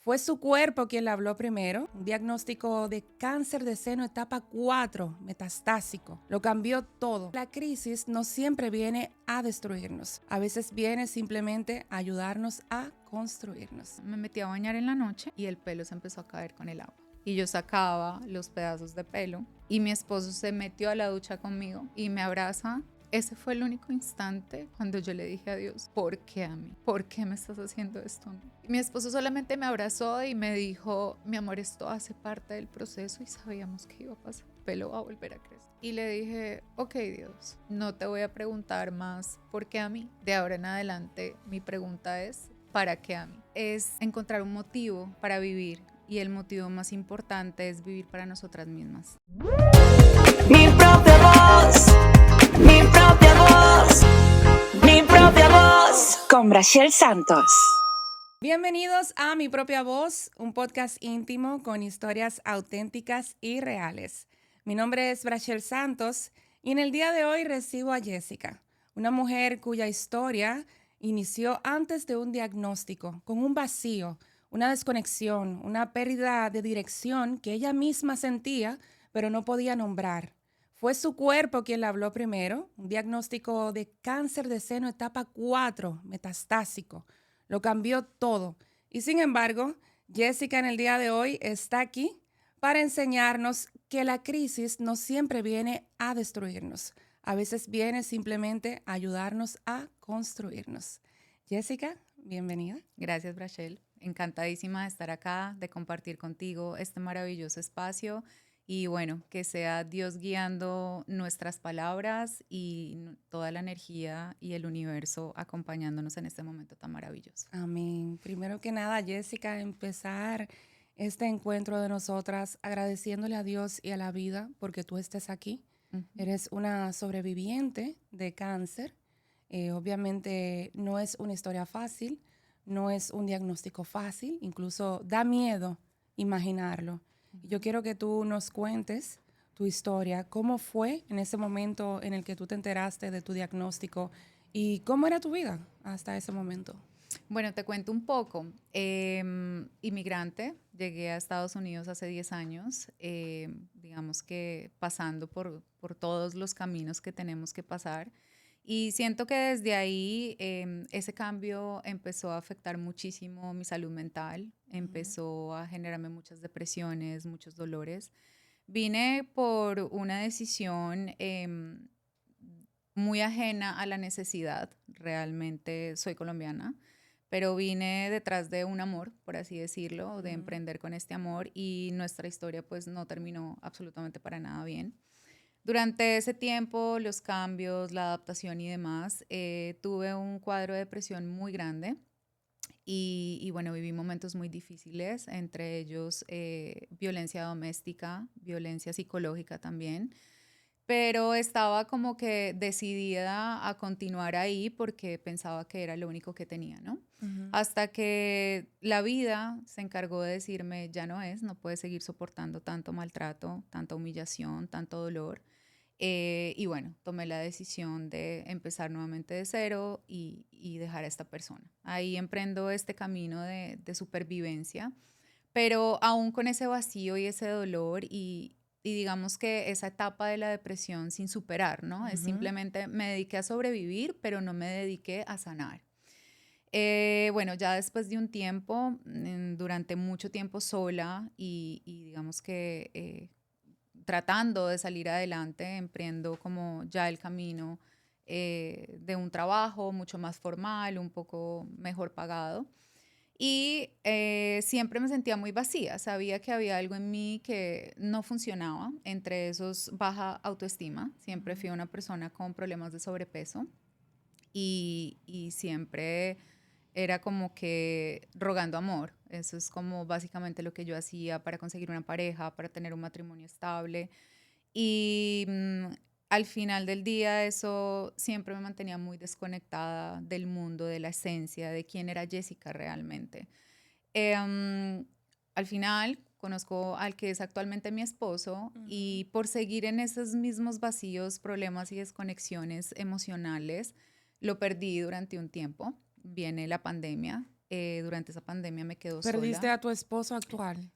Fue su cuerpo quien le habló primero, un diagnóstico de cáncer de seno etapa 4, metastásico. Lo cambió todo. La crisis no siempre viene a destruirnos, a veces viene simplemente a ayudarnos a construirnos. Me metí a bañar en la noche y el pelo se empezó a caer con el agua. Y yo sacaba los pedazos de pelo y mi esposo se metió a la ducha conmigo y me abraza. Ese fue el único instante cuando yo le dije a Dios, ¿por qué a mí? ¿Por qué me estás haciendo esto a mí? Mi esposo solamente me abrazó y me dijo, mi amor, esto hace parte del proceso y sabíamos que iba a pasar. El pelo va a volver a crecer. Y le dije, ok Dios, no te voy a preguntar más por qué a mí. De ahora en adelante mi pregunta es, ¿para qué a mí? Es encontrar un motivo para vivir y el motivo más importante es vivir para nosotras mismas. Mi propia voz, mi propia voz, mi propia voz. Con Brachel Santos. Bienvenidos a Mi Propia Voz, un podcast íntimo con historias auténticas y reales. Mi nombre es Brachel Santos y en el día de hoy recibo a Jessica, una mujer cuya historia inició antes de un diagnóstico, con un vacío, una desconexión, una pérdida de dirección que ella misma sentía, pero no podía nombrar. Fue su cuerpo quien le habló primero, un diagnóstico de cáncer de seno etapa 4, metastásico. Lo cambió todo. Y sin embargo, Jessica en el día de hoy está aquí para enseñarnos que la crisis no siempre viene a destruirnos. A veces viene simplemente a ayudarnos a construirnos. Jessica, bienvenida. Gracias, Brachel. Encantadísima de estar acá, de compartir contigo este maravilloso espacio y bueno, que sea Dios guiando nuestras palabras y toda la energía y el universo acompañándonos en este momento tan maravilloso. Amén. Primero que nada, Jessica, empezar este encuentro de nosotras agradeciéndole a Dios y a la vida porque tú estés aquí. Eres una sobreviviente de cáncer. Obviamente no es una historia fácil, no es un diagnóstico fácil, incluso da miedo imaginarlo. Yo quiero que tú nos cuentes tu historia, cómo fue en ese momento en el que tú te enteraste de tu diagnóstico y cómo era tu vida hasta ese momento. Bueno, te cuento un poco. Inmigrante, llegué a Estados Unidos hace 10 años, digamos que pasando por todos los caminos que tenemos que pasar. Y siento que desde ahí ese cambio empezó a afectar muchísimo mi salud mental, empezó a generarme muchas depresiones, muchos dolores. Vine por una decisión muy ajena a la necesidad. Realmente soy colombiana, pero vine detrás de un amor, por así decirlo, de emprender con este amor y nuestra historia pues no terminó absolutamente para nada bien. Durante ese tiempo, los cambios, la adaptación y demás, tuve un cuadro de depresión muy grande y bueno, viví momentos muy difíciles, entre ellos violencia doméstica, violencia psicológica también, pero estaba como que decidida a continuar ahí porque pensaba que era lo único que tenía, ¿no? Hasta que la vida se encargó de decirme, ya no es, no puedes seguir soportando tanto maltrato, tanta humillación, tanto dolor. Y bueno, tomé la decisión de empezar nuevamente de cero y dejar a esta persona. Ahí emprendo este camino de supervivencia, pero aún con ese vacío y ese dolor y digamos que esa etapa de la depresión sin superar, ¿no? Es simplemente me dediqué a sobrevivir, pero no me dediqué a sanar. Bueno, ya después de un tiempo, durante mucho tiempo sola y digamos que tratando de salir adelante, emprendo como ya el camino de un trabajo mucho más formal, un poco mejor pagado. Y siempre me sentía muy vacía, sabía que había algo en mí que no funcionaba, entre esos baja autoestima. Siempre fui una persona con problemas de sobrepeso y siempre era como que rogando amor. Eso es como básicamente lo que yo hacía para conseguir una pareja, para tener un matrimonio estable. Y al final del día eso siempre me mantenía muy desconectada del mundo, de la esencia, de quién era Jessica realmente. Al final conozco al que es actualmente mi esposo y por seguir en esos mismos vacíos, problemas y desconexiones emocionales, lo perdí durante un tiempo. Viene la pandemia Durante esa pandemia me quedo ¿Perdiste sola. a tu esposo actual?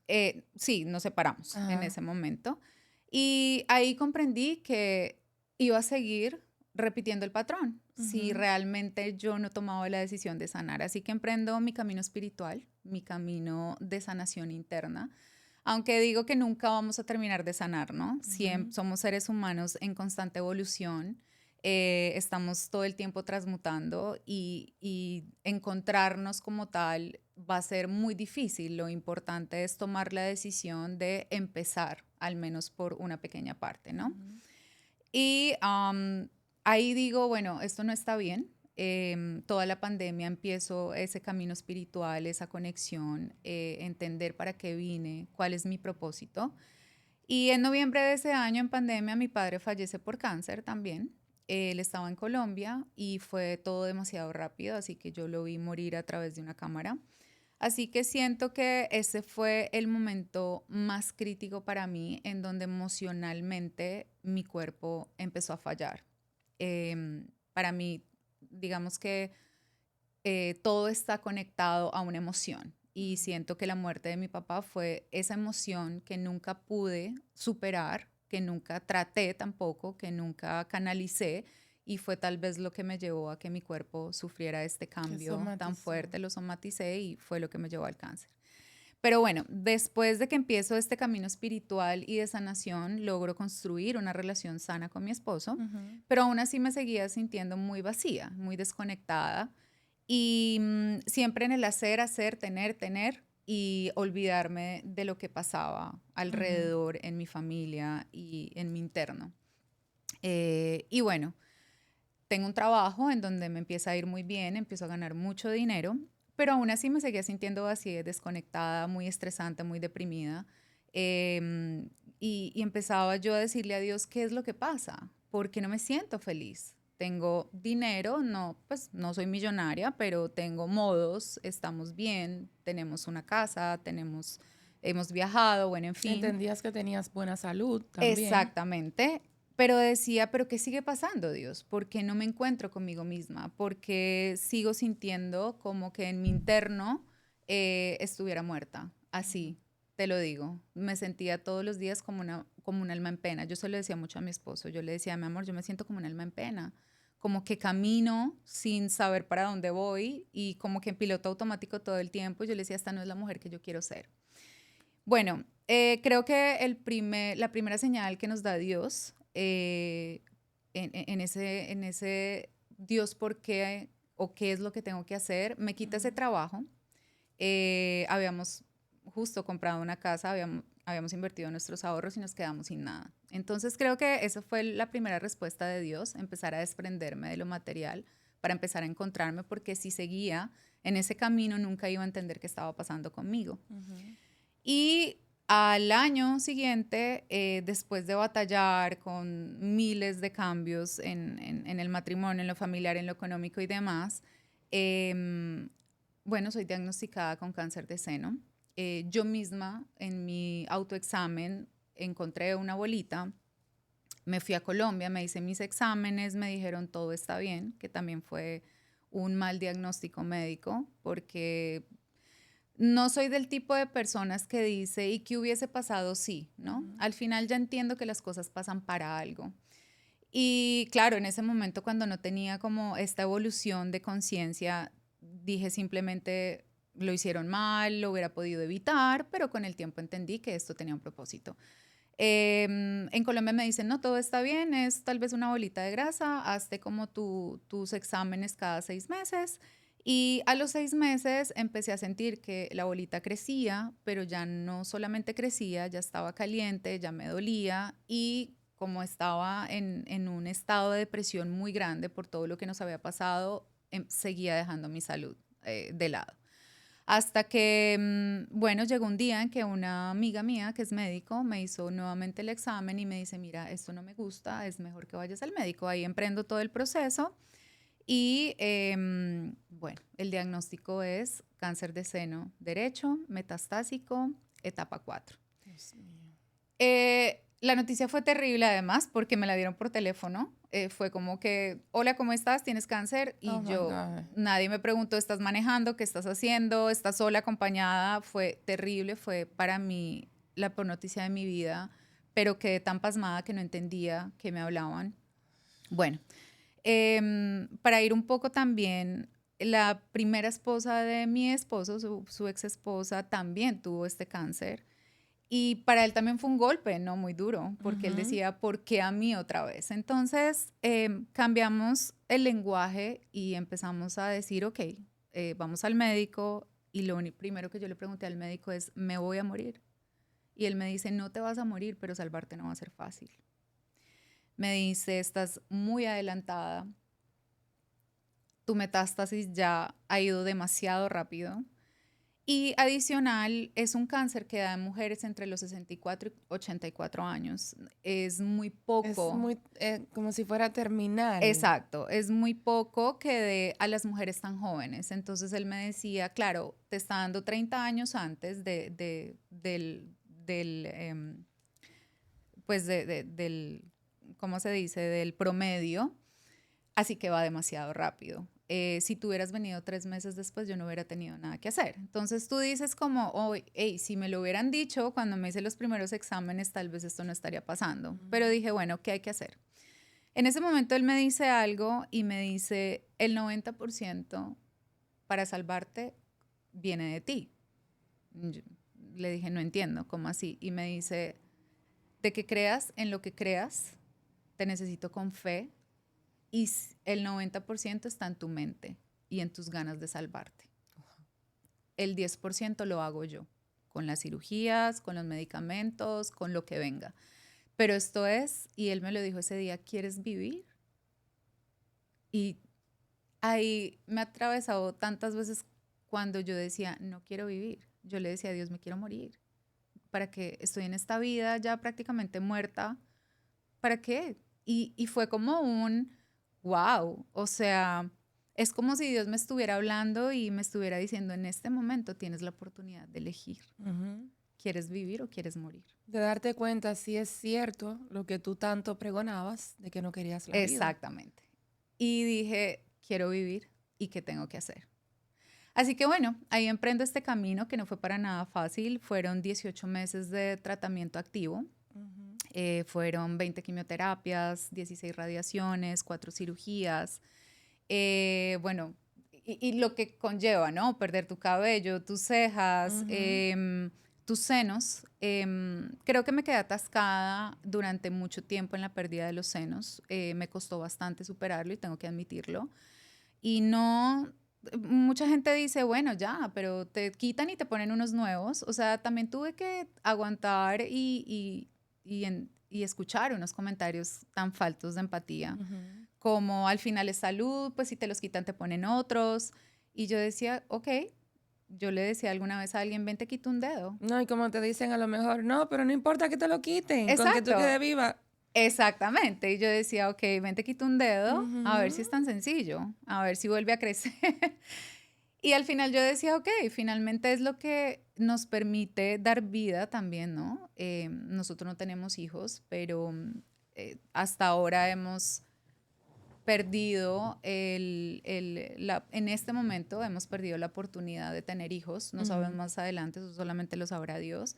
Sí, nos separamos en Ajá. ese momento. Y ahí comprendí que iba a seguir repitiendo el patrón si Ujú. realmente yo no tomaba la decisión de sanar. Así que emprendo mi camino espiritual, mi camino de sanación interna. Aunque digo que nunca vamos a terminar de sanar, ¿no? Ujú. Somos seres humanos en constante evolución, estamos todo el tiempo transmutando y encontrarnos como tal va a ser muy difícil. Lo importante es tomar la decisión de empezar, al menos por una pequeña parte, ¿no? Ujú. Y ahí digo, bueno, esto no está bien. Toda la pandemia empiezo ese camino espiritual, esa conexión, entender para qué vine, cuál es mi propósito. Y en noviembre de ese año, en pandemia, mi padre fallece por cáncer también. Él estaba en Colombia y fue todo demasiado rápido, así que yo lo vi morir a través de una cámara. Así que siento que ese fue el momento más crítico para mí, en donde emocionalmente mi cuerpo empezó a fallar. Para mí, digamos que todo está conectado a una emoción. Y siento que la muerte de mi papá fue esa emoción que nunca pude superar, que nunca traté tampoco, que nunca canalicé. Y fue tal vez lo que me llevó a que mi cuerpo sufriera este Que cambio tan somatizó. fuerte, lo somaticé y fue lo que me llevó al cáncer. Pero bueno, después de que empiezo este camino espiritual y de sanación, logro construir una relación sana con mi esposo, Ujú. pero aún así me seguía sintiendo muy vacía, muy desconectada y siempre en el hacer, tener y olvidarme de lo que pasaba Ujú. alrededor en mi familia y en mi interno. Y bueno, tengo un trabajo en donde me empieza a ir muy bien, empiezo a ganar mucho dinero, pero aún así me seguía sintiendo así, desconectada, muy estresante, muy deprimida. Y empezaba yo a decirle a Dios, ¿qué es lo que pasa? ¿Por qué no me siento feliz? Tengo dinero, no, pues no soy millonaria, pero tengo modos, estamos bien, tenemos una casa, hemos viajado, bueno, en fin. Entendías que tenías buena salud también. Exactamente. Pero decía, ¿pero qué sigue pasando, Dios? ¿Por qué no me encuentro conmigo misma? ¿Por qué sigo sintiendo como que en mi interno estuviera muerta? Así, te lo digo. Me sentía todos los días como un alma en pena. Yo se lo decía mucho a mi esposo. Yo le decía, mi amor, yo me siento como un alma en pena. Como que camino sin saber para dónde voy y como que en piloto automático todo el tiempo. Yo le decía, esta no es la mujer que yo quiero ser. Bueno, creo que la primera señal que nos da Dios en ese Dios por qué o qué es lo que tengo que hacer, me quita ese Ujú. trabajo. Habíamos justo comprado una casa, habíamos invertido nuestros ahorros y nos quedamos sin nada. Entonces creo que esa fue la primera respuesta de Dios, empezar a desprenderme de lo material para empezar a encontrarme, porque si seguía en ese camino nunca iba a entender qué estaba pasando conmigo. Ujú. Y al año siguiente, después de batallar con miles de cambios en el matrimonio, en lo familiar, en lo económico y demás, em, bueno, soy diagnosticada con cáncer de seno. Yo misma en mi autoexamen encontré una bolita, me fui a Colombia, me hice mis exámenes, me dijeron todo está bien, que también fue un mal diagnóstico médico, porque no soy del tipo de personas que dice, ¿y qué hubiese pasado si? ¿No? Ujú. Al final ya entiendo que las cosas pasan para algo. Y claro, en ese momento cuando no tenía como esta evolución de conciencia, dije simplemente lo hicieron mal, lo hubiera podido evitar, pero con el tiempo entendí que esto tenía un propósito. En Colombia me dicen, no, todo está bien, es tal vez una bolita de grasa, hazte como tus exámenes cada 6 meses. Y a los 6 meses empecé a sentir que la bolita crecía, pero ya no solamente crecía, ya estaba caliente, ya me dolía y como estaba en un estado de depresión muy grande por todo lo que nos había pasado, seguía dejando mi salud de lado. Hasta que, bueno, llegó un día en que una amiga mía, que es médico, me hizo nuevamente el examen y me dice, mira, esto no me gusta, es mejor que vayas al médico. Ahí emprendo todo el proceso y, bueno, el diagnóstico es cáncer de seno derecho, metastásico, etapa 4. Dios mío. La noticia fue terrible además porque me la dieron por teléfono. Fue como que, hola, ¿cómo estás? ¿Tienes cáncer? Y Oh my yo, God. nadie me preguntó, ¿estás manejando? ¿Qué estás haciendo? ¿Estás sola, acompañada? Fue terrible, fue para mí la peor noticia de mi vida, pero quedé tan pasmada que no entendía qué me hablaban. Bueno, para ir un poco también, la primera esposa de mi esposo, su ex esposa, también tuvo este cáncer. Y para él también fue un golpe, ¿no? Muy duro, porque él Ujú. decía, ¿por qué a mí otra vez? Entonces, cambiamos el lenguaje y empezamos a decir, ok, vamos al médico. Y primero que yo le pregunté al médico es, ¿me voy a morir? Y él me dice, no te vas a morir, pero salvarte no va a ser fácil. Me dice, estás muy adelantada, tu metástasis ya ha ido demasiado rápido. Y adicional, es un cáncer que da en mujeres entre los 64 y 84 años. Es muy Es poco. muy como si fuera terminal. Exacto, es muy poco que dé a las mujeres tan jóvenes. Entonces él me decía, claro, te está dando 30 años antes del, ¿cómo se dice? Del promedio. Así que va demasiado rápido. Si tú hubieras venido 3 meses después, yo no hubiera tenido nada que hacer. Entonces tú dices como, oh, hey, si me lo hubieran dicho cuando me hice los primeros exámenes, tal vez esto no estaría pasando. Pero dije, bueno, ¿qué hay que hacer? En ese momento él me dice algo y me dice, el 90% para salvarte viene de ti. Yo le dije, no entiendo, ¿cómo así? Y me dice, de que creas en lo que creas, te necesito con fe, y el 90% está en tu mente y en tus ganas de salvarte. El 10% lo hago yo, con las cirugías, con los medicamentos, con lo que venga. Pero esto es, y él me lo dijo ese día, ¿quieres vivir? Y ahí me ha atravesado tantas veces cuando yo decía, no quiero vivir. Yo le decía a Dios, me quiero morir. ¿Para qué? Estoy en esta vida ya prácticamente muerta. ¿Para qué? Y fue como un wow. O sea, es como si Dios me estuviera hablando y me estuviera diciendo, en este momento tienes la oportunidad de elegir. Ujú. ¿Quieres vivir o quieres morir? De darte cuenta si es cierto lo que tú tanto pregonabas de que no querías la vida. Exactamente. Y dije, quiero vivir y qué tengo que hacer. Así que bueno, ahí emprendo este camino que no fue para nada fácil. Fueron 18 meses de tratamiento activo. Ujú. Fueron 20 quimioterapias, 16 radiaciones, 4 cirugías. Bueno, y lo que conlleva, ¿no? Perder tu cabello, tus cejas, Ujú. tus senos. Creo que me quedé atascada durante mucho tiempo en la pérdida de los senos. Me costó bastante superarlo y tengo que admitirlo. Y no, mucha gente dice, bueno, ya, pero te quitan y te ponen unos nuevos. O sea, también tuve que aguantar y escuchar unos comentarios tan faltos de empatía, Ujú. como al final es salud, pues si te los quitan te ponen otros. Y yo decía, ok, yo le decía alguna vez a alguien, ven, te quito un dedo. No, y como te dicen a lo mejor, no, pero no importa que te lo quiten, con que tú Exacto, quedes viva. exactamente. Y yo decía, ok, ven, te quito un dedo, a ver Ujú. si es tan sencillo, a ver si vuelve a crecer. Y al final yo decía, ok, finalmente es lo que nos permite dar vida también, ¿no? Nosotros no tenemos hijos, pero hasta ahora hemos perdido en este momento hemos perdido la oportunidad de tener hijos. No sabemos Ujú. más adelante, eso solamente lo sabrá Dios.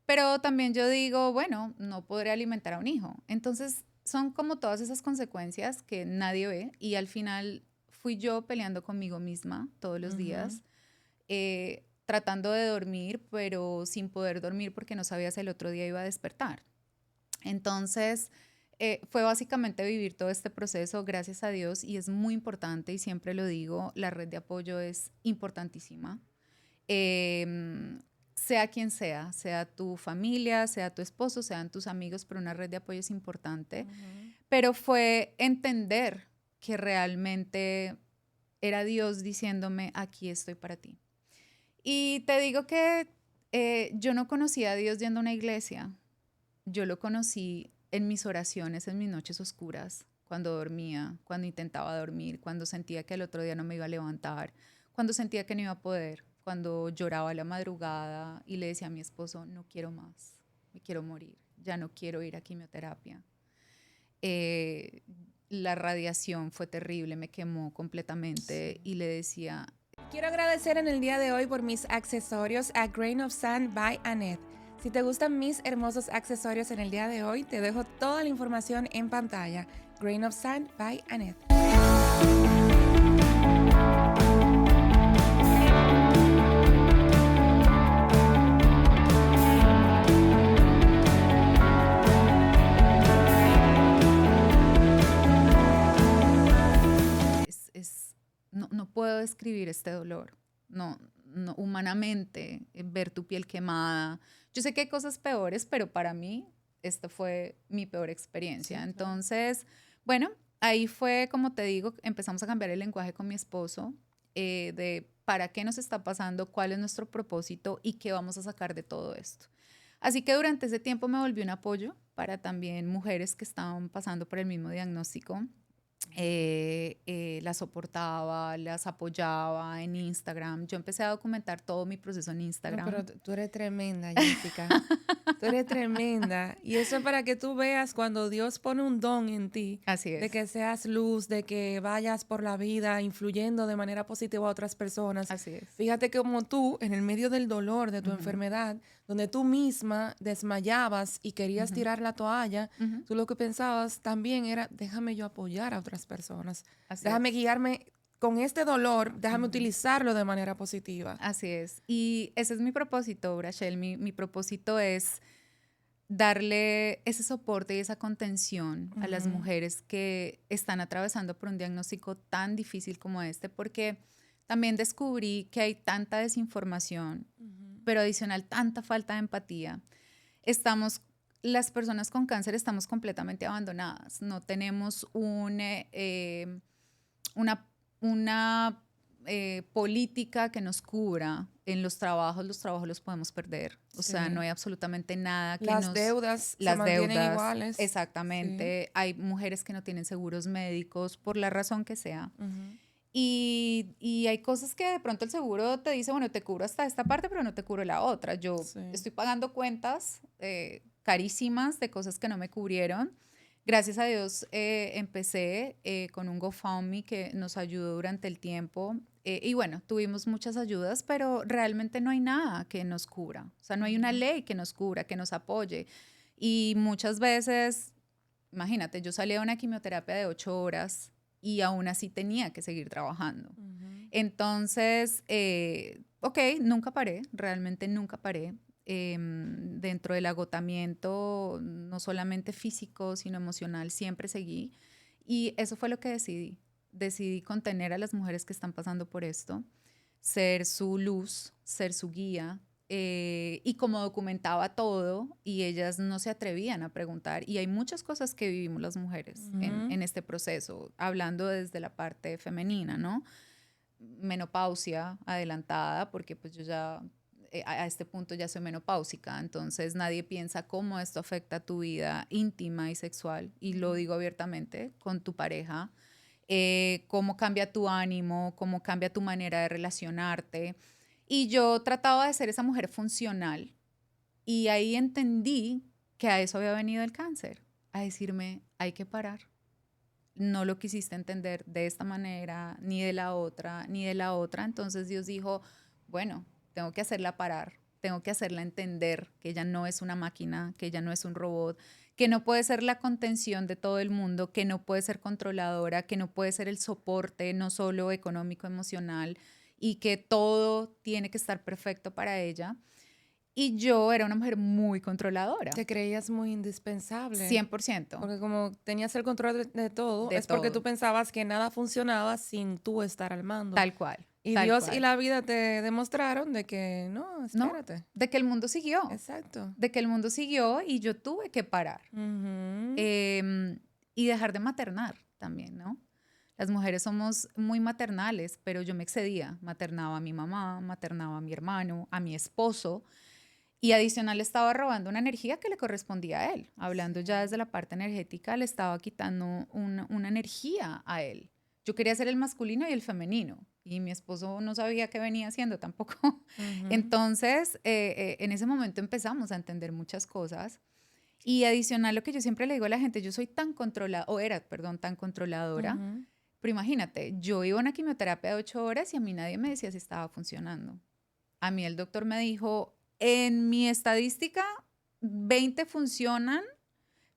Pero también yo digo, bueno, no podré alimentar a un hijo. Entonces, son como todas esas consecuencias que nadie ve y al final fui yo peleando conmigo misma todos los Ujú. días, tratando de dormir, pero sin poder dormir porque no sabía si el otro día iba a despertar. Entonces, fue básicamente vivir todo este proceso, gracias a Dios, y es muy importante, y siempre lo digo, la red de apoyo es importantísima. Sea quien sea tu familia, sea tu esposo, sean tus amigos, pero una red de apoyo es importante. Ujú. Pero fue entender que realmente era Dios diciéndome, aquí estoy para ti. Y te digo que yo no conocía a Dios yendo a una iglesia. Yo lo conocí en mis oraciones, en mis noches oscuras, cuando dormía, cuando intentaba dormir, cuando sentía que el otro día no me iba a levantar, cuando sentía que no iba a poder, cuando lloraba a la madrugada y le decía a mi esposo, no quiero más, me quiero morir, ya no quiero ir a quimioterapia. La radiación fue terrible, me quemó completamente y le decía... Quiero agradecer en el día de hoy por mis accesorios a Grain of Sand by Annette. Si te gustan mis hermosos accesorios en el día de hoy, te dejo toda la información en pantalla. Grain of Sand by Annette. No puedo describir este dolor. No, humanamente, ver tu piel quemada. Yo sé que hay cosas peores, pero para mí esta fue mi peor experiencia. Sí, entonces, bueno, ahí fue, como te digo, empezamos a cambiar el lenguaje con mi esposo de para qué nos está pasando, cuál es nuestro propósito y qué vamos a sacar de todo esto. Así que durante ese tiempo me volví un apoyo para también mujeres que estaban pasando por el mismo diagnóstico. Las soportaba, las apoyaba en Instagram. Yo empecé a documentar todo mi proceso en Instagram. No, pero tú eres tremenda, Jessica. Tú eres tremenda. Y eso es para que tú veas cuando Dios pone un don en ti. Así es. De que seas luz, de que vayas por la vida influyendo de manera positiva a otras personas. Así es. Fíjate que como tú, en el medio del dolor de tu enfermedad, donde tú misma desmayabas y querías tirar la toalla, tú lo que pensabas también era, déjame yo apoyar a otras personas. Déjame guiarme con este dolor, déjame utilizarlo de manera positiva. Así es. Y ese es mi propósito, Brachel. Mi propósito es darle ese soporte y esa contención a las mujeres que están atravesando por un diagnóstico tan difícil como este, porque también descubrí que hay tanta desinformación, pero adicional tanta falta de empatía. Las personas con cáncer estamos completamente abandonadas. No tenemos una política que nos cubra. En los trabajos los podemos perder. O sea, no hay absolutamente nada que las deudas se mantienen iguales. Exactamente. Sí. Hay mujeres que no tienen seguros médicos por la razón que sea. Y hay cosas que de pronto el seguro te dice, bueno, te cubro hasta esta parte, pero no te cubro la otra. Yo estoy pagando cuentas carísimas de cosas que no me cubrieron. Gracias a Dios empecé con un GoFundMe que nos ayudó durante el tiempo. Y bueno, tuvimos muchas ayudas, pero realmente no hay nada que nos cubra. O sea, no hay una ley que nos cubra, que nos apoye. Y muchas veces, imagínate, yo salía de una quimioterapia de 8 horas y aún así tenía que seguir trabajando. Entonces, nunca paré, realmente nunca paré. Dentro del agotamiento, no solamente físico, sino emocional, siempre seguí. Y eso fue lo que decidí. Decidí contener a las mujeres que están pasando por esto, ser su luz, ser su guía. Y como documentaba todo, y ellas no se atrevían a preguntar, y hay muchas cosas que vivimos las mujeres en este proceso, hablando desde la parte femenina, ¿no? Menopausia adelantada, porque pues yo ya a este punto ya soy menopáusica, entonces nadie piensa cómo esto afecta tu vida íntima y sexual, y lo digo abiertamente, con tu pareja, cómo cambia tu ánimo, cómo cambia tu manera de relacionarte. Y yo trataba de ser esa mujer funcional, y ahí entendí que a eso había venido el cáncer, a decirme, hay que parar. No lo quisiste entender de esta manera, ni de la otra, ni de la otra. Entonces Dios dijo, bueno, tengo que hacerla parar, tengo que hacerla entender que ella no es una máquina, que ella no es un robot, que no puede ser la contención de todo el mundo, que no puede ser controladora, que no puede ser el soporte, no solo económico, emocional, y que todo tiene que estar perfecto para ella. Y yo era una mujer muy controladora. Te creías muy indispensable. 100%. Porque como tenías el control de todo, es porque tú pensabas que nada funcionaba sin tú estar al mando. Tal cual. Y tal Dios cual. y la vida te demostraron de que no, espérate. No, de que el mundo siguió. Exacto. De que el mundo siguió y yo tuve que parar. Y dejar de maternar también, ¿no? Las mujeres somos muy maternales, pero yo me excedía. Maternaba a mi mamá, maternaba a mi hermano, a mi esposo. Y adicional le estaba robando una energía que le correspondía a él. Hablando ya desde la parte energética, le estaba quitando una energía a él. Yo quería ser el masculino y el femenino. Y mi esposo no sabía qué venía haciendo tampoco. Entonces, en ese momento empezamos a entender muchas cosas. Y adicional, lo que yo siempre le digo a la gente, yo soy tan tan controladora. Ujú. Pero imagínate, yo iba a una quimioterapia de 8 horas y a mí nadie me decía si estaba funcionando. A mí el doctor me dijo, en mi estadística, 20 funcionan,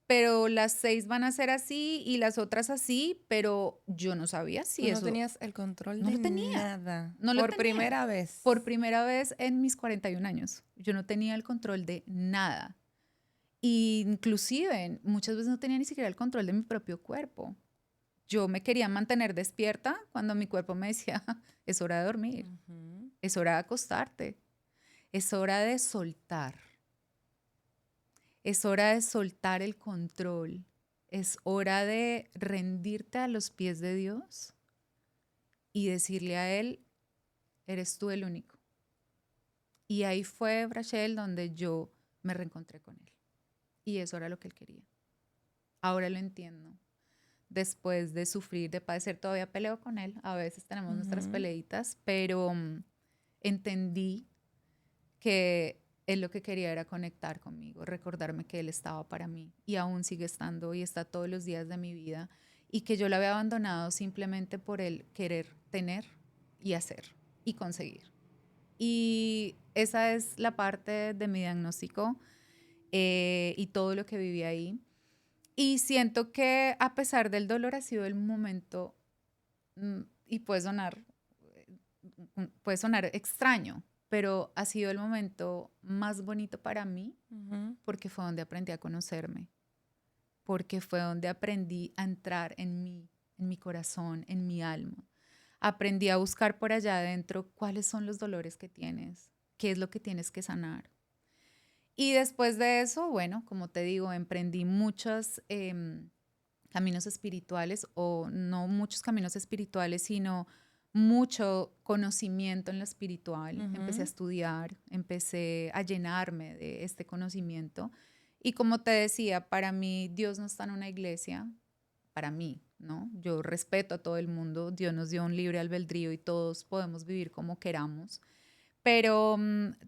pero las 6 van a ser así y las otras así, pero yo no sabía si Tú no eso... tenías el control No de lo tenía. nada. No lo Por tenía. primera vez. Por primera vez en mis 41 años, yo no tenía el control de nada. Y inclusive muchas veces no tenía ni siquiera el control de mi propio cuerpo. Yo me quería mantener despierta cuando mi cuerpo me decía, es hora de dormir, Ujú. es hora de acostarte, es hora de soltar, es hora de soltar el control, es hora de rendirte a los pies de Dios y decirle a Él, eres tú el único. Y ahí fue, Brachel, donde yo me reencontré con Él. Y eso era lo que Él quería. Ahora lo entiendo. Después de sufrir, de padecer, todavía peleo con Él. A veces tenemos nuestras Ujú. peleitas, pero entendí que Él lo que quería era conectar conmigo, recordarme que Él estaba para mí y aún sigue estando y está todos los días de mi vida y que yo lo había abandonado simplemente por el querer tener y hacer y conseguir. Y esa es la parte de mi diagnóstico y todo lo que viví ahí. Y siento que a pesar del dolor ha sido el momento, y puede sonar extraño, pero ha sido el momento más bonito para mí Ujú. porque fue donde aprendí a conocerme, porque fue donde aprendí a entrar en mi corazón, en mi alma. Aprendí a buscar por allá adentro cuáles son los dolores que tienes, qué es lo que tienes que sanar. Y después de eso, bueno, como te digo, emprendí muchos caminos espirituales, o no muchos caminos espirituales, sino mucho conocimiento en lo espiritual. Empecé a Ujú. estudiar, empecé a llenarme de este conocimiento. Y como te decía, para mí Dios no está en una iglesia, para mí, ¿no? Yo respeto a todo el mundo, Dios nos dio un libre albedrío y todos podemos vivir como queramos. Pero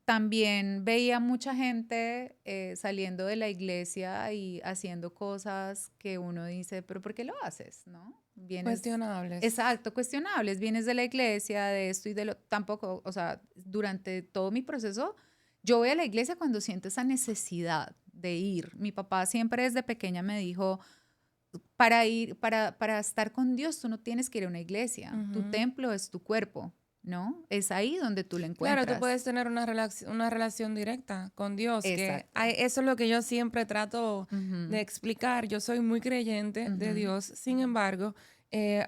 también veía mucha gente saliendo de la iglesia y haciendo cosas que uno dice, pero ¿por qué lo haces? ¿No? Vienes, Cuestionables. exacto, cuestionables, vienes de la iglesia, de esto y de lo, tampoco, o sea, durante todo mi proceso, yo voy a la iglesia cuando siento esa necesidad de ir. Mi papá siempre desde pequeña me dijo, para estar con Dios, tú no tienes que ir a una iglesia, tu Ujú. templo es tu cuerpo. ¿No? Es ahí donde tú lo Claro, tú encuentras. puedes tener una relación directa con Dios, que Exacto. eso es lo que yo siempre trato Ujú, de explicar. Yo soy muy creyente de ujú, Dios, sin embargo,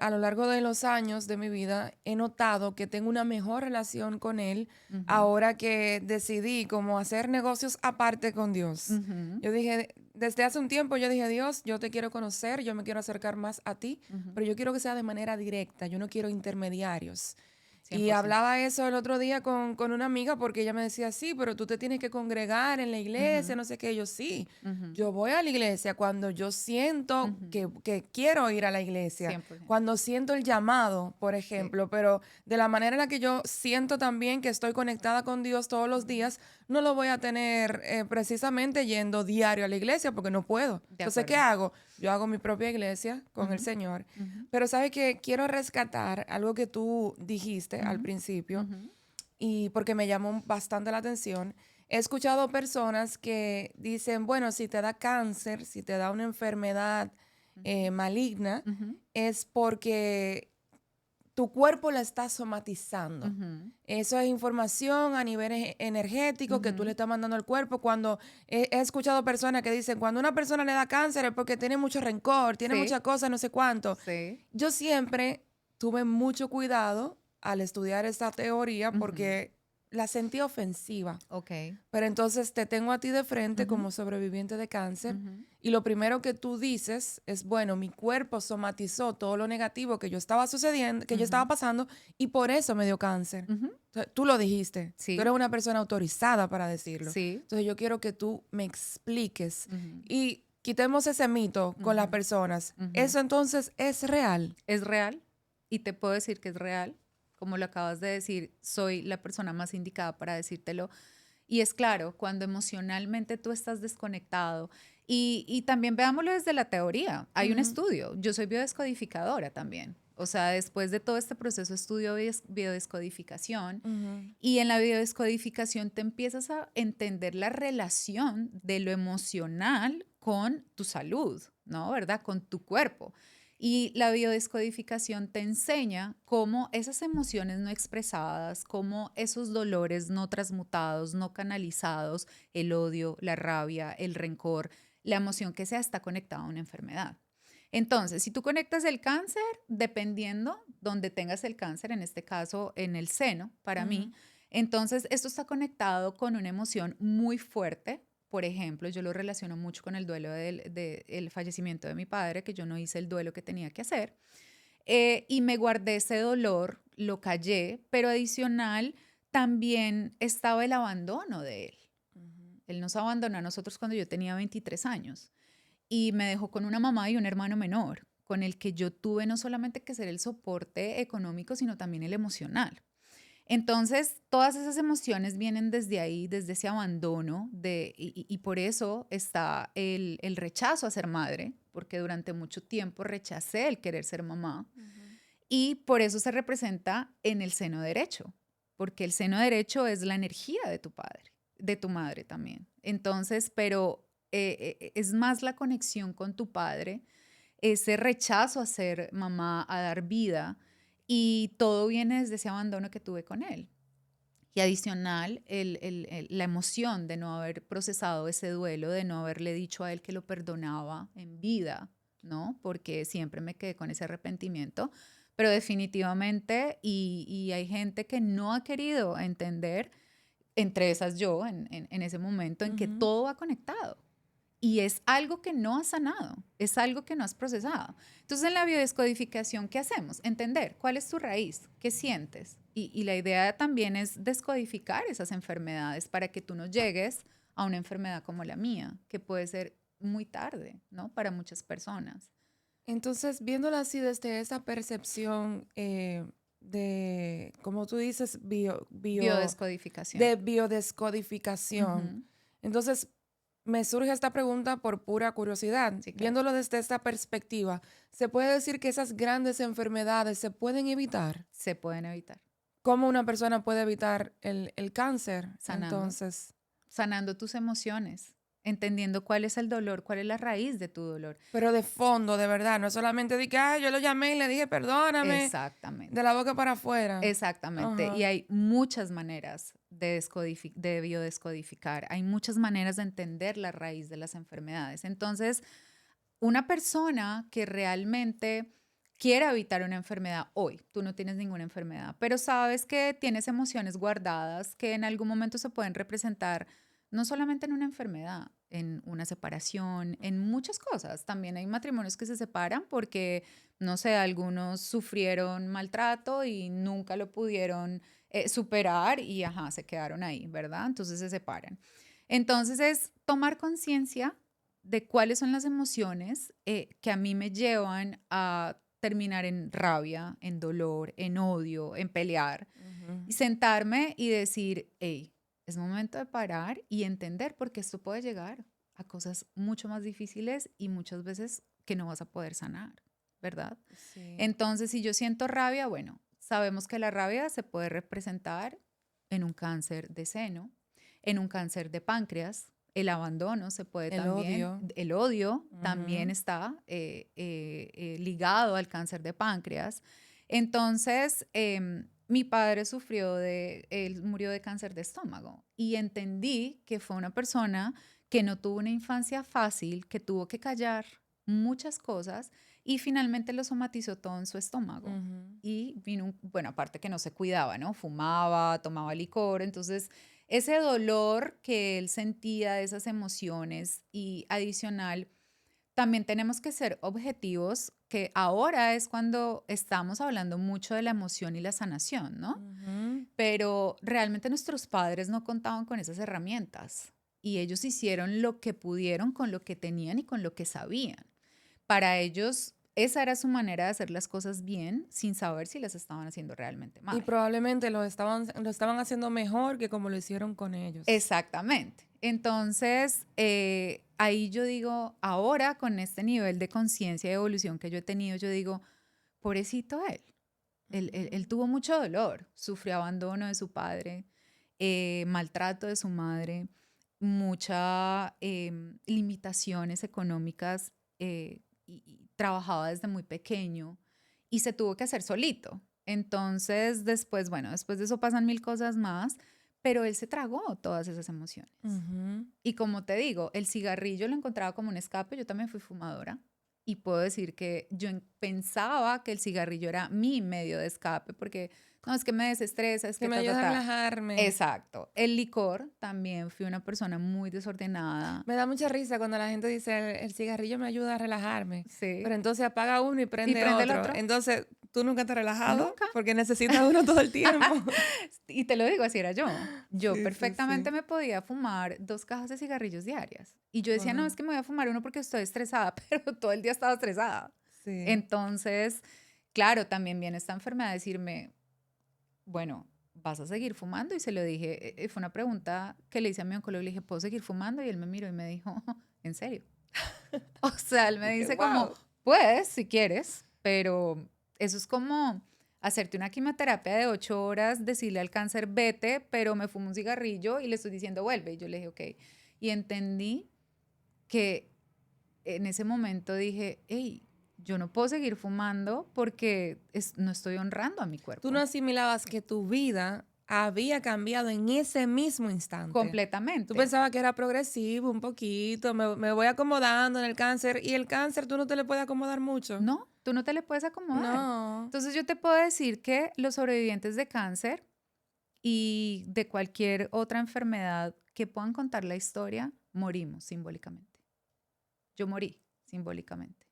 a lo largo de los años de mi vida he notado que tengo una mejor relación con Él ujú, ahora que decidí como hacer negocios aparte con Dios. ujú, Yo dije, desde hace un tiempo yo dije, Dios, yo te quiero conocer, yo me quiero acercar más a ti, ujú. pero yo quiero que sea de manera directa, yo no quiero intermediarios. Y 100%. hablaba eso el otro día con una amiga porque ella me decía, sí, pero tú te tienes que congregar en la iglesia, Ujú, no sé qué. Yo sí, ujú, yo voy a la iglesia cuando yo siento ujú. que quiero ir a la iglesia, 100%. cuando siento el llamado, por Sí. ejemplo, pero de la manera en la que yo siento también que estoy conectada con Dios todos los Ujú. días, no lo voy a tener precisamente yendo diario a la iglesia porque no puedo. De Entonces, ¿qué acuerdo. hago? Yo hago mi propia iglesia con el Ujú, Señor. ujú, Pero sabes que quiero rescatar algo que tú dijiste al ujú, principio ujú, y porque me llamó bastante la atención. He escuchado personas que dicen, bueno, si te da cáncer, si te da una enfermedad ujú, maligna, ujú, es porque tu cuerpo la está somatizando. ujú, Eso es información a nivel energético que tú le ujú. estás mandando al cuerpo. Cuando he escuchado personas que dicen, cuando una persona le da cáncer es porque tiene mucho rencor, tiene muchas Sí, cosas, no sé cuánto. sí. Yo siempre tuve mucho cuidado al estudiar esta teoría Ujú. porque la sentí ofensiva. Ok. Pero entonces te tengo a ti de frente Ujú, como sobreviviente de cáncer ujú, y lo primero que tú dices es, bueno, mi cuerpo somatizó todo lo negativo que yo estaba sucediendo, que yo estaba ujú, pasando y por eso me dio cáncer. ujú. O sea, tú lo dijiste, tú eres Sí, una persona autorizada para decirlo. sí. Entonces yo quiero que tú me expliques Ujú, y quitemos ese mito con las ujú, personas. ujú. ¿Eso entonces es real? Es real y te puedo decir que es real. Como lo acabas de decir, soy la persona más indicada para decírtelo. Y es claro, cuando emocionalmente tú estás desconectado, y también veámoslo desde la teoría, hay un estudio, yo soy biodescodificadora también, o sea, después de todo este proceso estudio biodescodificación, y en la biodescodificación te empiezas a entender la relación de lo emocional con tu salud, ¿no? ¿Verdad? Con tu cuerpo. Y la biodescodificación te enseña cómo esas emociones no expresadas, cómo esos dolores no transmutados, no canalizados, el odio, la rabia, el rencor, la emoción que sea, está conectada a una enfermedad. Entonces, si tú conectas el cáncer, dependiendo donde tengas el cáncer, en este caso en el seno, para mí, entonces esto está conectado con una emoción muy fuerte. Por ejemplo, yo lo relaciono mucho con el duelo del fallecimiento de mi padre, que yo no hice el duelo que tenía que hacer. Y me guardé ese dolor, lo callé, pero adicional también estaba el abandono de él. Él nos abandonó a nosotros cuando yo tenía 23 años y me dejó con una mamá y un hermano menor, con el que yo tuve no solamente que ser el soporte económico, sino también el emocional. Entonces, todas esas emociones vienen desde ahí, desde ese abandono, y por eso está el rechazo a ser madre, porque durante mucho tiempo rechacé el querer ser mamá, y por eso se representa en el seno derecho, porque el seno derecho es la energía de tu padre, de tu madre también. Entonces, pero es más la conexión con tu padre, ese rechazo a ser mamá, a dar vida, y todo viene desde ese abandono que tuve con él. Y adicional, la emoción de no haber procesado ese duelo, de no haberle dicho a él que lo perdonaba en vida, ¿no? Porque siempre me quedé con ese arrepentimiento. Pero definitivamente, y hay gente que no ha querido entender, entre esas yo, en ese momento, en que todo va conectado. Y es algo que no has sanado, es algo que no has procesado. Entonces, en la biodescodificación, ¿qué hacemos? Entender cuál es tu raíz, qué sientes. Y la idea también es descodificar esas enfermedades para que tú no llegues a una enfermedad como la mía, que puede ser muy tarde, ¿no? Para muchas personas. Entonces, viéndolo así desde esa percepción de, como tú dices, Biodescodificación. de biodescodificación, entonces me surge esta pregunta por pura curiosidad. Sí, claro. Viéndolo desde esta perspectiva, ¿se puede decir que esas grandes enfermedades se pueden evitar? Se pueden evitar. ¿Cómo una persona puede evitar el cáncer? Sanando. Entonces, sanando tus emociones, entendiendo cuál es el dolor, cuál es la raíz de tu dolor. pero de fondo, de verdad, no es solamente de que yo lo llamé y le dije perdóname. Exactamente. De la boca para afuera. Exactamente. Ajá. Y hay muchas maneras de biodescodificar. Hay muchas maneras de entender la raíz de las enfermedades. Entonces, una persona que realmente quiera evitar una enfermedad hoy, tú no tienes ninguna enfermedad, pero sabes que tienes emociones guardadas que en algún momento se pueden representar no solamente en una enfermedad, en una separación, en muchas cosas. También hay matrimonios que se separan porque, no sé, algunos sufrieron maltrato y nunca lo pudieron superar y, se quedaron ahí, ¿verdad? Entonces se separan. Entonces es tomar conciencia de cuáles son las emociones que a mí me llevan a terminar en rabia, en dolor, en odio, en pelear, y sentarme y decir, hey, es momento de parar y entender porque esto puede llegar a cosas mucho más difíciles y muchas veces que no vas a poder sanar, ¿verdad? Sí. Entonces, si yo siento rabia, bueno, sabemos que la rabia se puede representar en un cáncer de seno, en un cáncer de páncreas, el abandono se puede el odio también está ligado al cáncer de páncreas. Entonces, mi padre él murió de cáncer de estómago y entendí que fue una persona que no tuvo una infancia fácil, que tuvo que callar muchas cosas y finalmente lo somatizó todo en su estómago. Y vino, bueno, aparte que no se cuidaba, ¿no? Fumaba, tomaba licor, entonces ese dolor que él sentía, esas emociones y adicional, también tenemos que ser objetivos, que ahora es cuando estamos hablando mucho de la emoción y la sanación, ¿no? Pero realmente nuestros padres no contaban con esas herramientas y ellos hicieron lo que pudieron con lo que tenían y con lo que sabían. Para ellos esa era su manera de hacer las cosas bien sin saber si las estaban haciendo realmente mal. Y probablemente lo estaban haciendo mejor que como lo hicieron con ellos. Exactamente. Entonces, ahí yo digo, ahora con este nivel de conciencia y evolución que yo he tenido, yo digo, pobrecito él. Él tuvo mucho dolor, sufrió abandono de su padre, maltrato de su madre, muchas limitaciones económicas y trabajaba desde muy pequeño y se tuvo que hacer solito. Entonces, después, bueno, después de eso pasan mil cosas más, pero él se tragó todas esas emociones. Ujú. Y como te digo, el cigarrillo lo encontraba como un escape, yo también fui fumadora. Y puedo decir que yo pensaba que el cigarrillo era mi medio de escape, porque no, es que me desestresa, es Que que me ta, ta, ayuda a ta. relajarme. Exacto. El licor, también fui una persona muy desordenada. Me da mucha risa cuando la gente dice, el cigarrillo me ayuda a relajarme. Sí. Pero entonces apaga uno y prende prende el otro. otro. Entonces, ¿tú nunca te has relajado? Nunca. Porque necesitas uno todo el tiempo. Y te lo digo, así era yo. Yo Sí, sí, perfectamente sí. me podía fumar 2 cajas de cigarrillos diarias. Y yo decía, no, Wow. es que me voy a fumar uno porque estoy estresada, pero todo el día estaba estresada. Sí. Entonces, claro, también viene esta enfermedad a decirme, bueno, ¿vas a seguir fumando? Y se lo dije, fue una pregunta que le hice a mi oncólogo, le dije, ¿puedo seguir fumando? Y él me miró y me dijo, ¿en serio? O sea, él me Dije, dice como, wow. puedes si quieres, pero eso es como hacerte una quimioterapia de 8 horas, decirle al cáncer, vete, pero me fumo un cigarrillo y le estoy diciendo, vuelve. Y yo le dije, ok. Y entendí que en ese momento dije, hey, yo no puedo seguir fumando porque no estoy honrando a mi Tú cuerpo. no asimilabas que tu vida había cambiado en ese mismo instante. Tú Completamente. pensabas que era progresivo un poquito, me voy acomodando en el cáncer, y el cáncer tú no te le puedes acomodar mucho. No, tú no te le puedes acomodar. No. Entonces yo te puedo decir que los sobrevivientes de cáncer y de cualquier otra enfermedad que puedan contar la historia, morimos simbólicamente. Yo morí simbólicamente.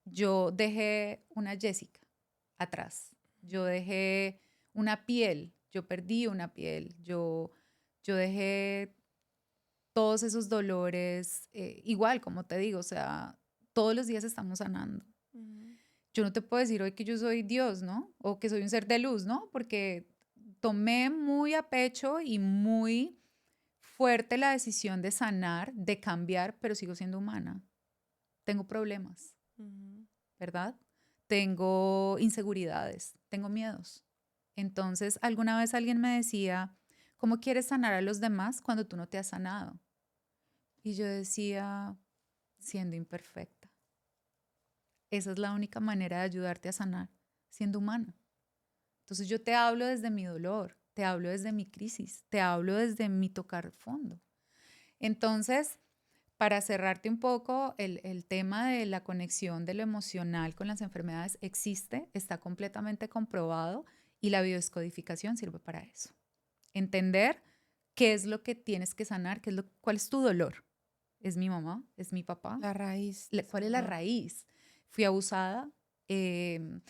Yo dejé una Jessica atrás. Yo dejé una piel. Yo perdí una piel. Yo dejé todos esos dolores. Igual, como te digo, o sea, todos los días estamos sanando. Ujú. Yo no te puedo decir hoy que yo soy Dios, ¿no? O que soy un ser de luz, ¿no? Porque tomé muy a pecho y muy fuerte la decisión de sanar, de cambiar, pero sigo siendo humana. Tengo problemas, Ujú. ¿verdad? Tengo inseguridades, tengo miedos. Entonces, alguna vez alguien me decía, ¿cómo quieres sanar a los demás cuando tú no te has sanado? Y yo decía, siendo imperfecta. Esa es la única manera de ayudarte a sanar, siendo humana. Entonces yo te hablo desde mi dolor, te hablo desde mi crisis, te hablo desde mi tocar fondo. Entonces, para cerrarte un poco, el tema de la conexión de lo emocional con las enfermedades existe, está completamente comprobado y la biodescodificación sirve para eso. Entender qué es lo que tienes que sanar, cuál es tu dolor. ¿Es mi mamá? ¿Es mi papá? La raíz. ¿Cuál es la raíz? Fui abusada, me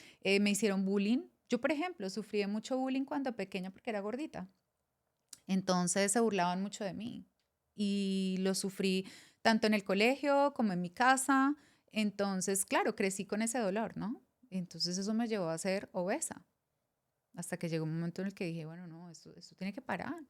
hicieron bullying. Yo, por ejemplo, sufrí de mucho bullying cuando pequeña porque era gordita. Entonces se burlaban mucho de mí y lo sufrí tanto en el colegio como en mi casa. Entonces, claro, crecí con ese dolor, ¿no? Entonces eso me llevó a ser obesa. Hasta que llegó un momento en el que dije, bueno, no, esto tiene que parar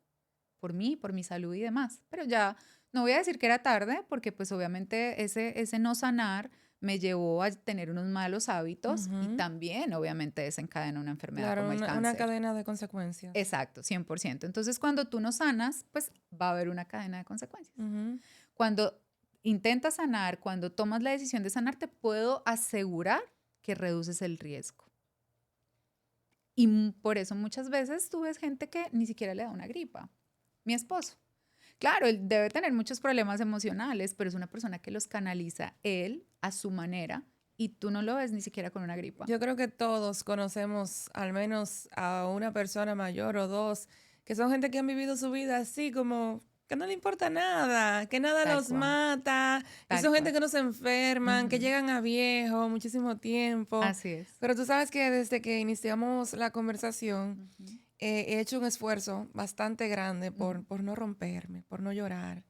por mí, por mi salud y demás. Pero ya no voy a decir que era tarde, porque pues obviamente ese no sanar me llevó a tener unos malos hábitos y Ujú. también obviamente desencadena una enfermedad Claro, como el una cáncer. cadena de consecuencias. Exacto, 100%. Entonces cuando tú no sanas, pues va a haber una cadena de consecuencias. Ujú. Cuando intentas sanar, cuando tomas la decisión de sanar, te puedo asegurar que reduces el riesgo. Y por eso muchas veces tú ves gente que ni siquiera le da una gripa. Mi esposo. Claro, él debe tener muchos problemas emocionales, pero es una persona que los canaliza él a su manera y tú no lo ves ni siquiera con una gripa. Yo creo que todos conocemos al menos a una persona mayor o dos, que son gente que han vivido su vida así como que no le importa nada, que nada Tal los cual, mata, y tal son gente cual. que no se enferman, que Ujú. llegan a viejo muchísimo tiempo. Así es. Pero tú sabes que desde que iniciamos la conversación, Ujú, he hecho un esfuerzo bastante grande ujú, por no romperme, por no llorar,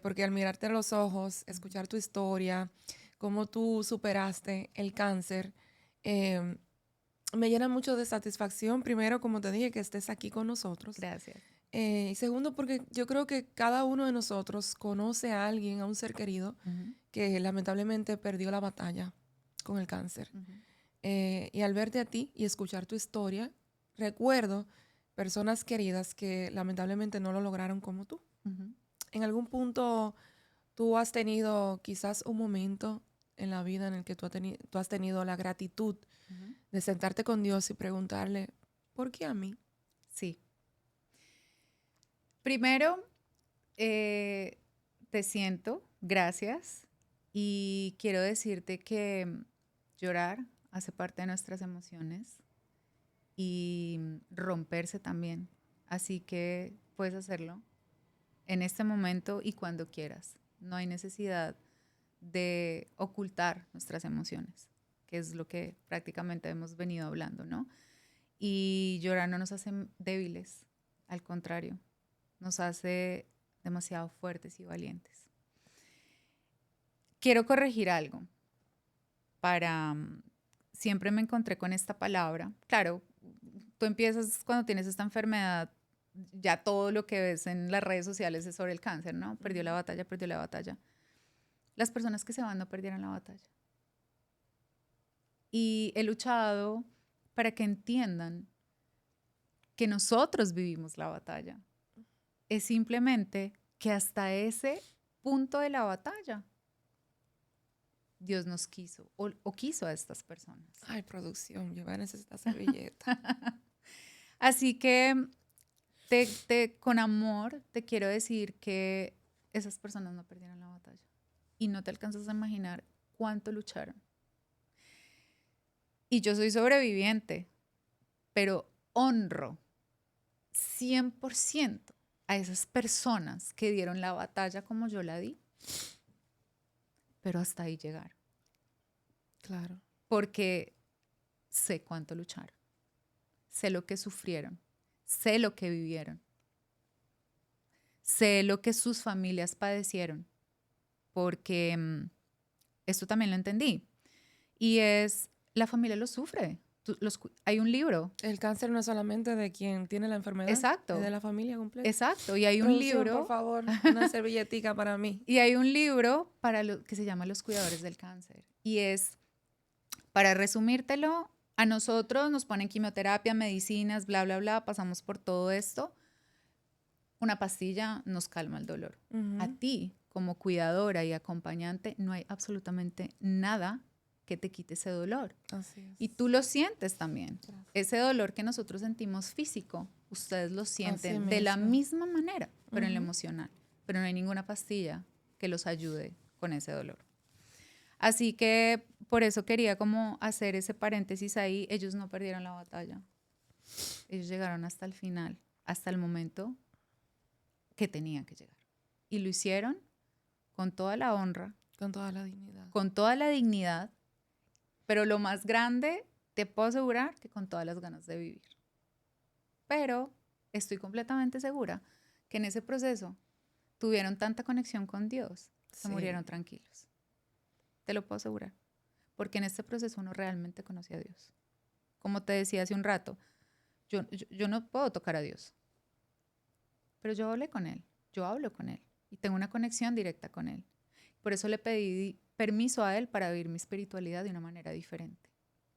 porque al mirarte a los ojos, ujú, escuchar tu historia, cómo tú superaste el cáncer, me llena mucho de satisfacción. Primero, como te dije, que estés aquí con nosotros. Gracias. Y segundo, porque yo creo que cada uno de nosotros conoce a alguien, a un ser querido, que lamentablemente perdió la batalla con el cáncer. Y al verte a ti y escuchar tu historia, recuerdo personas queridas que lamentablemente no lo lograron como tú. En algún punto tú has tenido quizás un momento en la vida en el que tú has tenido la gratitud de sentarte con Dios y preguntarle, ¿por qué a mí? Sí. Primero, te siento, gracias, y quiero decirte que llorar hace parte de nuestras emociones y romperse también. Así que puedes hacerlo en este momento y cuando quieras. No hay necesidad de ocultar nuestras emociones, que es lo que prácticamente hemos venido hablando, ¿no? Y llorar no nos hace débiles, al contrario, nos hace demasiado fuertes y valientes. Quiero corregir algo. Siempre me encontré con esta palabra. Claro, tú empiezas cuando tienes esta enfermedad, ya todo lo que ves en las redes sociales es sobre el cáncer, ¿no? Perdió la batalla, perdió la batalla. Las personas que se van no perdieron la batalla. Y he luchado para que entiendan que nosotros vivimos la batalla. Es simplemente que hasta ese punto de la batalla Dios nos quiso o quiso a estas personas. Ay, producción, yo voy a necesitar servilleta. Así que con amor te quiero decir que esas personas no perdieron la batalla y no te alcanzas a imaginar cuánto lucharon. Y yo soy sobreviviente, pero honro 100% a esas personas que dieron la batalla como yo la di, pero hasta ahí llegaron. Claro. Porque sé cuánto lucharon, sé lo que sufrieron, sé lo que vivieron, sé lo que sus familias padecieron, porque esto también lo entendí. Y la familia lo sufre. Hay un libro. El cáncer no es solamente de quien tiene la enfermedad. Exacto. Es de la familia completa. Exacto. Y hay un Producción, libro. por favor, una servilletica para mí. Y hay un libro que se llama Los cuidadores del cáncer. Y para resumírtelo, a nosotros nos ponen quimioterapia, medicinas, bla, bla, bla, pasamos por todo esto. Una pastilla nos calma el dolor. A ti, como cuidadora y acompañante, no hay absolutamente nada que te quite ese dolor. Así es. Y tú lo sientes también. Gracias. Ese dolor que nosotros sentimos físico, ustedes lo sienten Así de la mismo. misma manera, pero en lo emocional. Pero no hay ninguna pastilla que los ayude con ese dolor. Así que por eso quería como hacer ese paréntesis ahí. Ellos no perdieron la batalla. Ellos llegaron hasta el final, hasta el momento que tenían que llegar. Y lo hicieron con toda la honra. Con toda la dignidad. Con toda la dignidad. Pero lo más grande, te puedo asegurar que con todas las ganas de vivir. Pero estoy completamente segura que en ese proceso tuvieron tanta conexión con Dios, se murieron tranquilos. Te lo puedo asegurar. Porque en este proceso uno realmente conoce a Dios. Como te decía hace un rato, yo no puedo tocar a Dios. Pero yo hablé con Él, yo hablo con Él y tengo una conexión directa con Él. Por eso le pedí permiso a Él para vivir mi espiritualidad de una manera diferente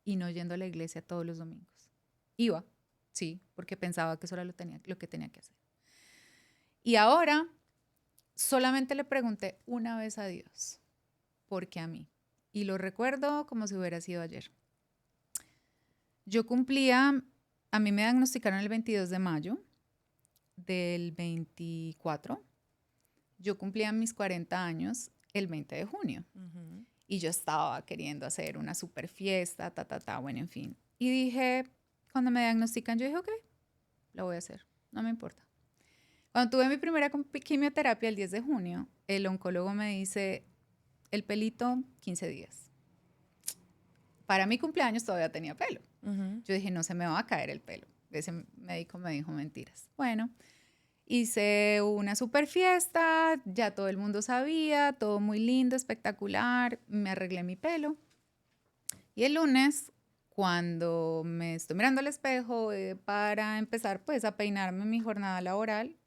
y no yendo a la iglesia todos los domingos. Iba, sí, porque pensaba que eso era lo que tenía que hacer. Y ahora solamente le pregunté una vez a Dios, ¿por qué a mí? Y lo recuerdo como si hubiera sido ayer. A mí me diagnosticaron el 22 de mayo del 24. Yo cumplía mis 40 años el 20 de junio. Y yo estaba queriendo hacer una super fiesta, bueno, en fin. Y dije, cuando me diagnostican, yo dije, ok, lo voy a hacer, no me importa. Cuando tuve mi primera quimioterapia el 10 de junio, el oncólogo me dice, el pelito, 15 días. Para mi cumpleaños todavía tenía pelo. Yo dije, no se me va a caer el pelo. Ese médico me dijo mentiras. Bueno, Hice una super fiesta, ya todo el mundo sabía, todo muy lindo, espectacular. Me arreglé mi pelo. Y el lunes, cuando me estoy mirando al espejo para empezar pues a peinarme mi jornada laboral,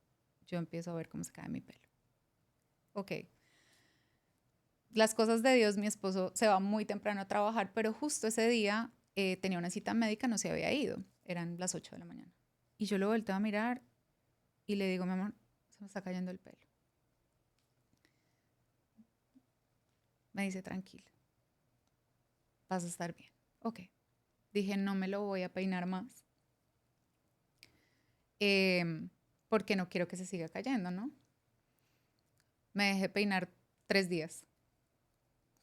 yo empiezo a ver cómo se cae mi pelo. Ok. Las cosas de Dios, mi esposo se va muy temprano a trabajar, pero justo ese día tenía una cita médica, no se había ido. Eran las 8 de la mañana. Y yo lo volteo a mirar y le digo, mi amor, se me está cayendo el pelo. Me dice, tranquila, vas a estar bien. Ok. Dije, no me lo voy a peinar más. Porque no quiero que se siga cayendo, ¿no? Me dejé peinar 3 días.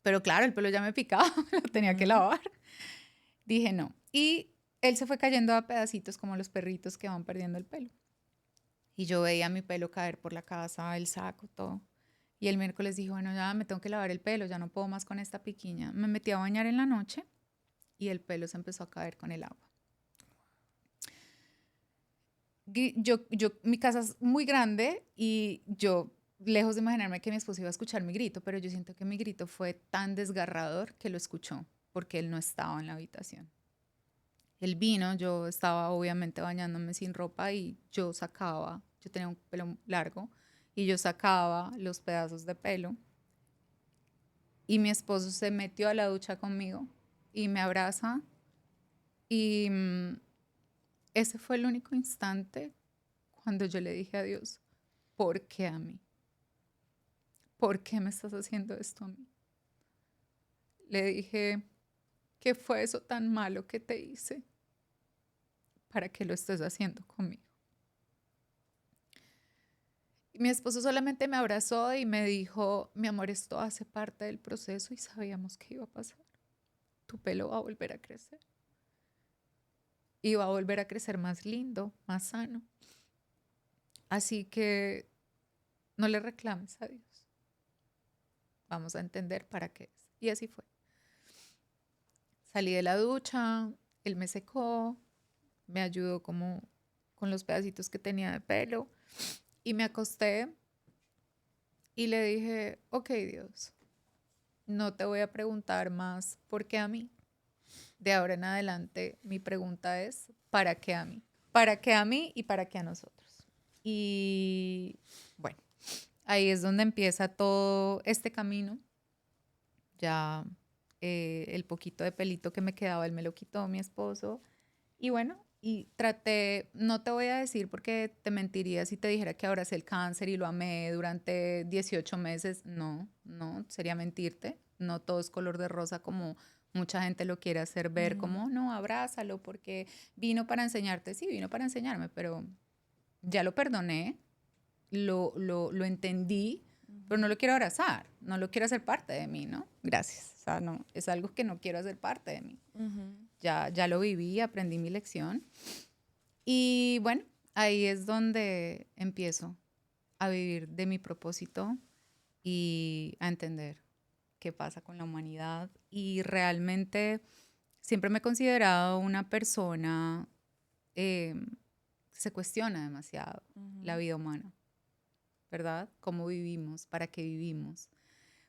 Pero claro, el pelo ya me picaba, lo tenía que lavar. Dije, no. Y él se fue cayendo a pedacitos como los perritos que van perdiendo el pelo. Y yo veía mi pelo caer por la casa, el saco, todo. Y el miércoles dije, bueno, ya me tengo que lavar el pelo, ya no puedo más con esta piquiña. Me metí a bañar en la noche y el pelo se empezó a caer con el agua. Mi casa es muy grande y yo, lejos de imaginarme que mi esposo iba a escuchar mi grito, pero yo siento que mi grito fue tan desgarrador que lo escuchó porque él no estaba en la habitación. Él vino, yo estaba obviamente bañándome sin ropa y yo tenía un pelo largo y yo sacaba los pedazos de pelo y mi esposo se metió a la ducha conmigo y me abraza y ese fue el único instante cuando yo le dije a Dios, ¿por qué a mí? ¿Por qué me estás haciendo esto a mí? Le dije, ¿qué fue eso tan malo que te hice para que lo estés haciendo conmigo? Y mi esposo solamente me abrazó y me dijo, mi amor, esto hace parte del proceso y sabíamos que iba a pasar. Tu pelo va a volver a crecer. Y va a volver a crecer más lindo, más sano. Así que no le reclames a Dios. Vamos a entender para qué es. Y así fue. Salí de la ducha, él me secó, me ayudó como con los pedacitos que tenía de pelo y me acosté y le dije, ok, Dios, no te voy a preguntar más por qué a mí. De ahora en adelante mi pregunta es, ¿para qué a mí? ¿Para qué a mí y para qué a nosotros? Y bueno, ahí es donde empieza todo este camino. Ya el poquito de pelito que me quedaba, él me lo quitó mi esposo. Y bueno, y traté, no te voy a decir porque te mentiría si te dijera que abracé el cáncer y lo amé durante 18 meses. No, sería mentirte. No todo es color de rosa como mucha gente lo quiere hacer ver, como no, abrázalo porque vino para enseñarte. Sí, vino para enseñarme, pero ya lo perdoné, lo entendí, pero no lo quiero abrazar, no lo quiero hacer parte de mí, ¿no? Gracias. O sea, no, es algo que no quiero hacer parte de mí. Ya lo viví, aprendí mi lección. Y bueno, ahí es donde empiezo a vivir de mi propósito y a entender qué pasa con la humanidad. Y realmente siempre me he considerado una persona que se cuestiona demasiado la vida humana, ¿verdad? ¿Cómo vivimos? ¿Para qué vivimos?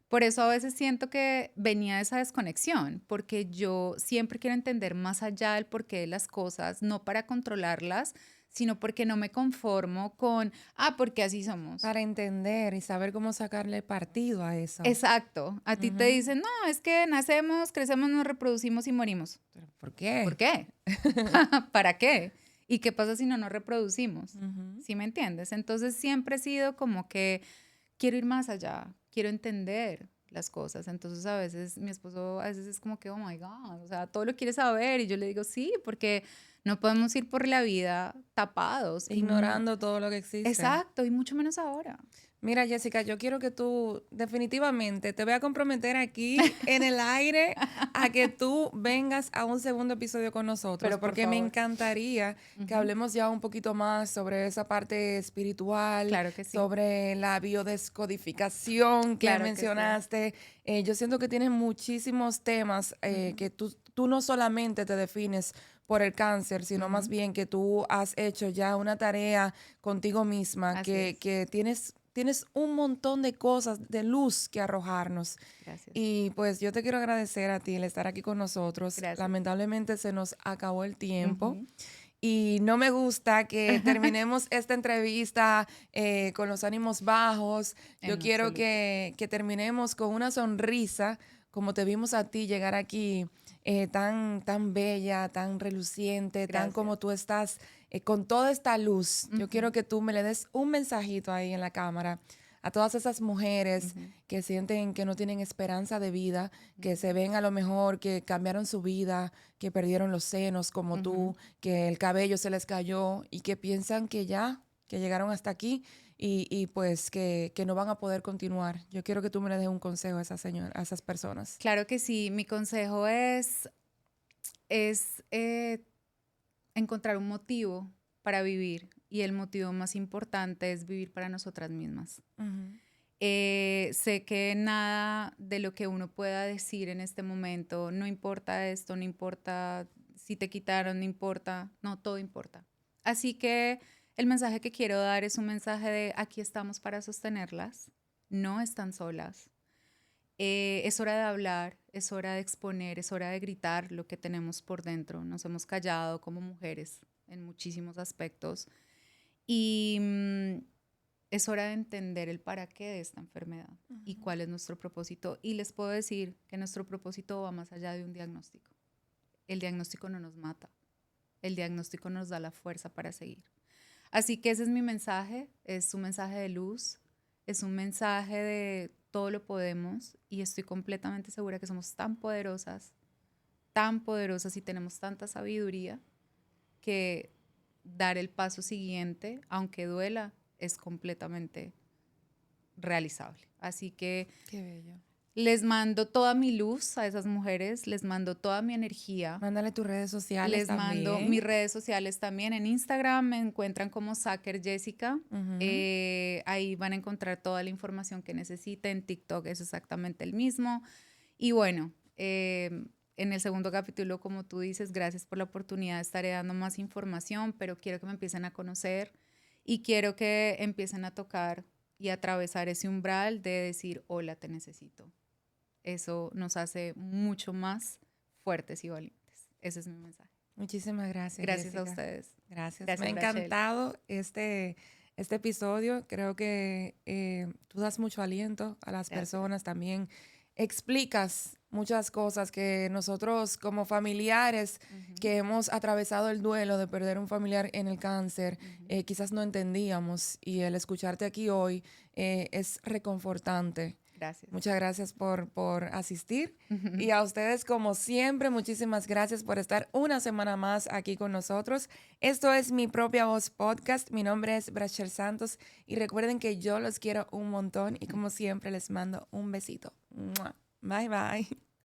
Por eso a veces siento que venía esa desconexión, porque yo siempre quiero entender más allá del porqué de las cosas, no para controlarlas, sino porque no me conformo con, porque así somos. Para entender y saber cómo sacarle partido a eso. Exacto. A ti te dicen, no, es que nacemos, crecemos, nos reproducimos y morimos. ¿Pero por qué? ¿Por qué? ¿Para qué? ¿Y qué pasa si no nos reproducimos? ¿Sí me entiendes? Entonces siempre he sido como que quiero ir más allá, quiero entender las cosas. Entonces a veces mi esposo es como que, oh my God, o sea, todo lo quiere saber. Y yo le digo, sí, porque no podemos ir por la vida tapados. Ignorando todo lo que existe. Exacto, y mucho menos ahora. Mira, Jessica, yo quiero que tú definitivamente te voy a comprometer aquí en el aire a que tú vengas a un segundo episodio con nosotros. Pero porque me encantaría que hablemos ya un poquito más sobre esa parte espiritual, Claro que sí. sobre la biodescodificación que Claro que mencionaste. Yo siento que tienes muchísimos temas que tú tú no solamente te defines por el cáncer, sino más bien que tú has hecho ya una tarea contigo misma, Así es. que tienes un montón de cosas, de luz que arrojarnos. Gracias. Y pues yo te quiero agradecer a ti el estar aquí con nosotros. Gracias. Lamentablemente se nos acabó el tiempo. Ujú. Y no me gusta que terminemos esta entrevista con los ánimos bajos. Yo En quiero absoluto. que terminemos con una sonrisa, como te vimos a ti llegar aquí tan bella, tan reluciente, tan Gracias. como tú estás, con toda esta luz. Yo Ujú. quiero que tú me le des un mensajito ahí en la cámara a todas esas mujeres Ujú. que sienten que no tienen esperanza de vida, que se ven a lo mejor que cambiaron su vida, que perdieron los senos como tú, que el cabello se les cayó y que piensan que ya, que llegaron hasta aquí y pues que no van a poder continuar. Yo quiero que tú me le des un consejo a a esas personas. Claro que sí, mi consejo es encontrar un motivo para vivir y el motivo más importante es vivir para nosotras mismas. Sé que nada de lo que uno pueda decir en este momento, no importa esto, no importa si te quitaron, no importa, no, todo importa. Así que el mensaje que quiero dar es un mensaje de aquí estamos para sostenerlas, no están solas. Es hora de hablar, es hora de exponer, es hora de gritar lo que tenemos por dentro. Nos hemos callado como mujeres en muchísimos aspectos y es hora de entender el para qué de esta enfermedad y cuál es nuestro propósito. Y les puedo decir que nuestro propósito va más allá de un diagnóstico. El diagnóstico no nos mata, el diagnóstico nos da la fuerza para seguir. Así que ese es mi mensaje, es un mensaje de luz, es un mensaje de todo lo podemos y estoy completamente segura que somos tan poderosas y tenemos tanta sabiduría que dar el paso siguiente, aunque duela, es completamente realizable. Así que Qué bello. les mando toda mi luz a esas mujeres, les mando toda mi energía. Mándale tus redes sociales Les mando también. mis redes sociales también. En Instagram me encuentran como Saker Jessica. Ahí van a encontrar toda la información que necesiten. En TikTok es exactamente el mismo. Y bueno, en el segundo capítulo, como tú dices, gracias por la oportunidad. Estaré dando más información, pero quiero que me empiecen a conocer y quiero que empiecen a tocar y atravesar ese umbral de decir, hola, te necesito. Eso nos hace mucho más fuertes y valientes. Ese es mi mensaje. Muchísimas gracias. Gracias Jessica. a ustedes. Gracias. Gracias, Me ha Brachel. encantado este episodio. Creo que tú das mucho aliento a las Gracias. personas. También explicas muchas cosas que nosotros como familiares que hemos atravesado el duelo de perder un familiar en el cáncer, quizás no entendíamos. Y el escucharte aquí hoy es reconfortante. Gracias. Muchas gracias por asistir. Y a ustedes, como siempre, muchísimas gracias por estar una semana más aquí con nosotros. Esto es Mi Propia Voz Podcast. Mi nombre es Brachel Santos y recuerden que yo los quiero un montón y como siempre les mando un besito. ¡Mua! Bye, bye.